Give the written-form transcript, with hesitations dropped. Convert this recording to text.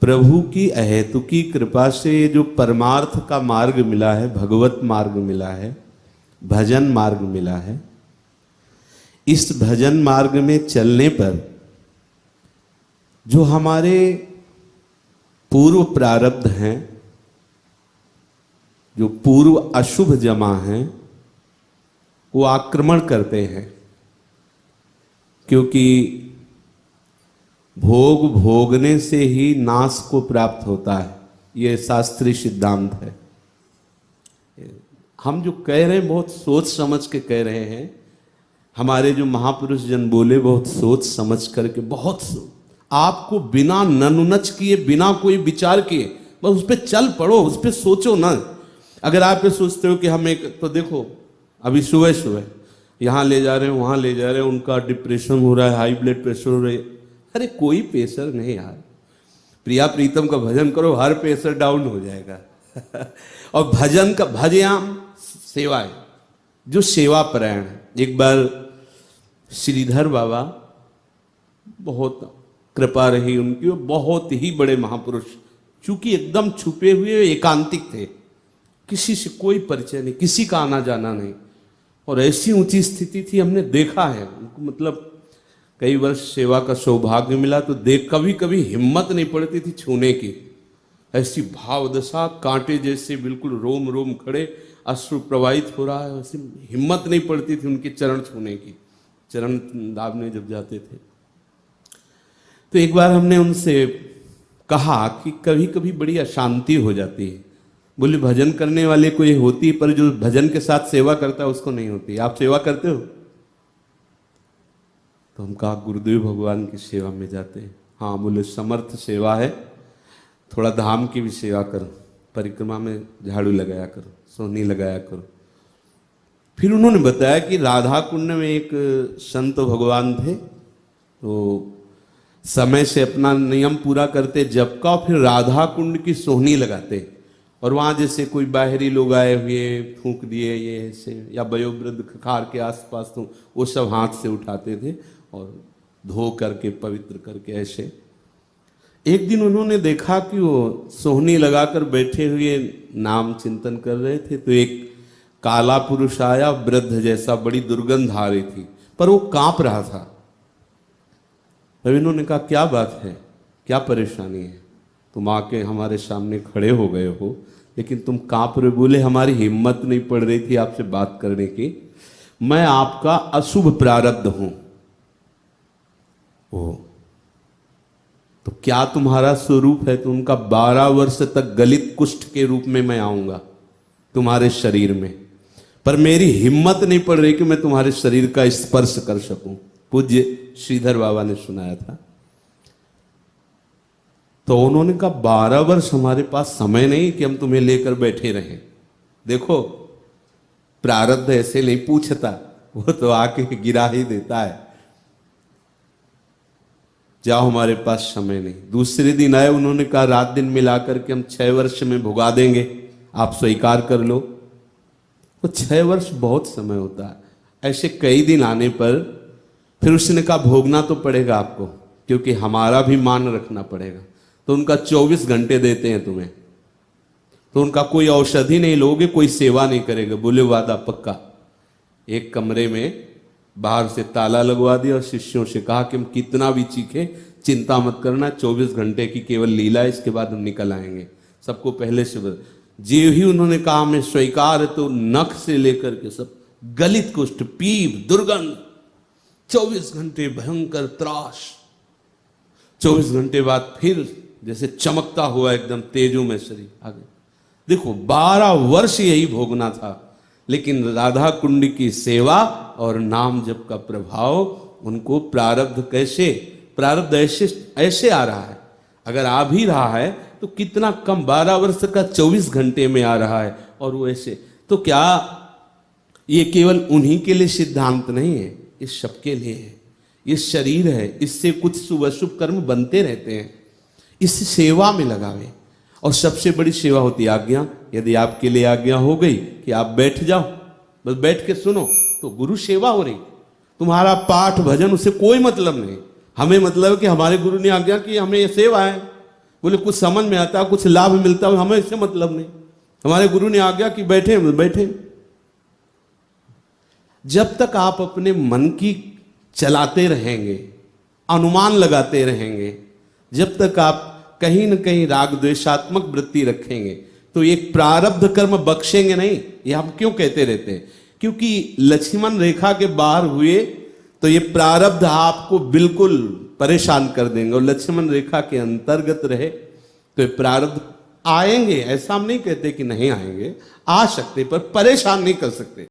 प्रभु की अहेतुकी कृपा से ये जो परमार्थ का मार्ग मिला है, भगवत मार्ग मिला है, भजन मार्ग मिला है, इस भजन मार्ग में चलने पर जो हमारे पूर्व प्रारब्ध हैं, जो पूर्व अशुभ जमा हैं, वो आक्रमण करते हैं। क्योंकि भोग भोगने से ही नाश को प्राप्त होता है, ये शास्त्रीय सिद्धांत है। हम जो कह रहे हैं बहुत सोच समझ के कह रहे हैं। हमारे जो महापुरुष जन बोले बहुत सोच समझ करके, बहुत आपको बिना ननुनच किए, बिना कोई विचार किए, बस उस पर चल पड़ो, उस पर सोचो ना। अगर आप ये सोचते हो कि हम एक, तो देखो अभी सुबह सुबह यहाँ ले जा रहे हैं, वहाँ ले जा रहे हैं, उनका डिप्रेशन हो रहा है, हाई ब्लड प्रेशर हो रहा है। अरे कोई प्रेशर नहीं यार, प्रिया प्रीतम का भजन करो, हर प्रेशर डाउन हो जाएगा। और भजन का भजयाम सेवा है, जो सेवा परायण है। एक बार श्रीधर बाबा, बहुत कृपा रही उनकी, वो बहुत ही बड़े महापुरुष, चूंकि एकदम छुपे हुए एकांतिक थे, किसी से कोई परिचय नहीं, किसी का आना जाना नहीं, और ऐसी ऊंची स्थिति थी, हमने देखा है उनको, मतलब कई वर्ष सेवा का सौभाग्य मिला तो देख, कभी कभी हिम्मत नहीं पड़ती थी छूने की, ऐसी भावदशा, कांटे जैसे बिल्कुल रोम रोम खड़े, अश्रु प्रवाहित हो रहा है, वैसे हिम्मत नहीं पड़ती थी उनके चरण छूने की, चरण दाबने जब जाते थे। तो एक बार हमने उनसे कहा कि कभी कभी बड़ी अशांति हो जाती है। बोले भजन करने वाले को ये होती है, पर जो भजन के साथ सेवा करता है उसको नहीं होती। आप सेवा करते हो? तो हम कहा गुरुदेव भगवान की सेवा में जाते हैं। हाँ, बोले समर्थ सेवा है, थोड़ा धाम की भी सेवा करो, परिक्रमा में झाड़ू लगाया करो, सोहनी लगाया करो। फिर उन्होंने बताया कि राधा कुंड में एक संत भगवान थे, तो समय से अपना नियम पूरा करते जप का, और फिर राधा कुंड की सोहनी लगाते, और वहाँ जैसे कोई बाहरी लोग आए हुए फूंक दिए ये ऐसे, या वयोवृद्ध खार के आसपास, तो वो सब हाथ से उठाते थे और धो करके पवित्र करके ऐसे। एक दिन उन्होंने देखा कि वो सोहनी लगाकर बैठे हुए नाम चिंतन कर रहे थे, तो एक काला पुरुष आया, वृद्ध जैसा, बड़ी दुर्गंध आ रही थी, पर वो कांप रहा था। तब इन्होंने कहा क्या बात है, क्या परेशानी है, तुम आके हमारे सामने खड़े हो गए हो, लेकिन तुम कांप रहे। बोले हमारी हिम्मत नहीं पड़ रही थी आपसे बात करने की, मैं आपका अशुभ प्रारब्ध हूं। ओ, तो क्या तुम्हारा स्वरूप है? तो उनका 12 वर्ष तक गलित कुष्ठ के रूप में मैं आऊंगा तुम्हारे शरीर में, पर मेरी हिम्मत नहीं पड़ रही कि मैं तुम्हारे शरीर का स्पर्श कर सकूं। पूज्य श्रीधर बाबा ने सुनाया था। तो उन्होंने कहा 12 वर्ष हमारे पास समय नहीं कि हम तुम्हें लेकर बैठे रहें। देखो प्रारब्ध ऐसे नहीं पूछता, वो तो आके गिरा ही देता है। जाओ, हमारे पास समय नहीं। दूसरे दिन आए, उन्होंने कहा रात दिन मिलाकर के हम 6 वर्ष में भुगा देंगे, आप स्वीकार कर लो। तो 6 वर्ष बहुत समय होता है। ऐसे कई दिन आने पर फिर उसने कहा भोगना तो पड़ेगा आपको, क्योंकि हमारा भी मान रखना पड़ेगा। तो उनका 24 घंटे देते हैं तुम्हें, तो उनका कोई औषधि नहीं लोगे, कोई सेवा नहीं करेगा। बोले वादा पक्का। एक कमरे में बाहर से ताला लगवा दिया और शिष्यों से कहा कि हम कितना भी चीखे, चिंता मत करना, 24 घंटे की केवल लीला, इसके बाद हम निकल आएंगे। सबको पहले से जे ही उन्होंने कहा मैं स्वीकार, तो नख से लेकर के सब गलित कुष्ठ, पीप, दुर्गंध, 24 घंटे भयंकर त्रास। 24 घंटे बाद फिर जैसे चमकता हुआ एकदम तेजो में शरीर आगे। देखो 12 वर्ष यही भोगना था, लेकिन राधा कुंड की सेवा और नाम जप का प्रभाव उनको प्रारब्ध कैसे, प्रारब्ध ऐसे आ रहा है। अगर आ भी रहा है तो कितना कम, 12 वर्ष का 24 घंटे में आ रहा है, और वो ऐसे। तो क्या ये केवल उन्हीं के लिए सिद्धांत नहीं है, इस सबके लिए है। ये शरीर है, इससे कुछ शुभ अशुभ कर्म बनते रहते हैं, इस सेवा में लगावे। और सबसे बड़ी सेवा होती है आज्ञा। यदि आपके लिए आज्ञा हो गई कि आप बैठ जाओ, बस बैठ के सुनो, तो गुरु सेवा हो रही। तुम्हारा पाठ भजन उससे कोई मतलब नहीं। हमें मतलब कि हमारे गुरु ने आज्ञा की, हमें ये सेवा है, बोले कुछ समझ में आता, कुछ लाभ मिलता है, हमें इससे मतलब नहीं। हमारे गुरु ने आज्ञा कि बैठे बैठे। जब तक आप अपने मन की चलाते रहेंगे, अनुमान लगाते रहेंगे, जब तक आप कहीं न कहीं राग द्वेषात्मक वृत्ति रखेंगे, तो एक प्रारब्ध कर्म बख्शेंगे नहीं। ये हम क्यों कहते रहते हैं? क्योंकि लक्ष्मण रेखा के बाहर हुए तो ये प्रारब्ध आपको बिल्कुल परेशान कर देंगे, और लक्ष्मण रेखा के अंतर्गत रहे तो ये प्रारब्ध आएंगे। ऐसा हम नहीं कहते कि नहीं आएंगे, आ सकते, पर परेशान नहीं कर सकते।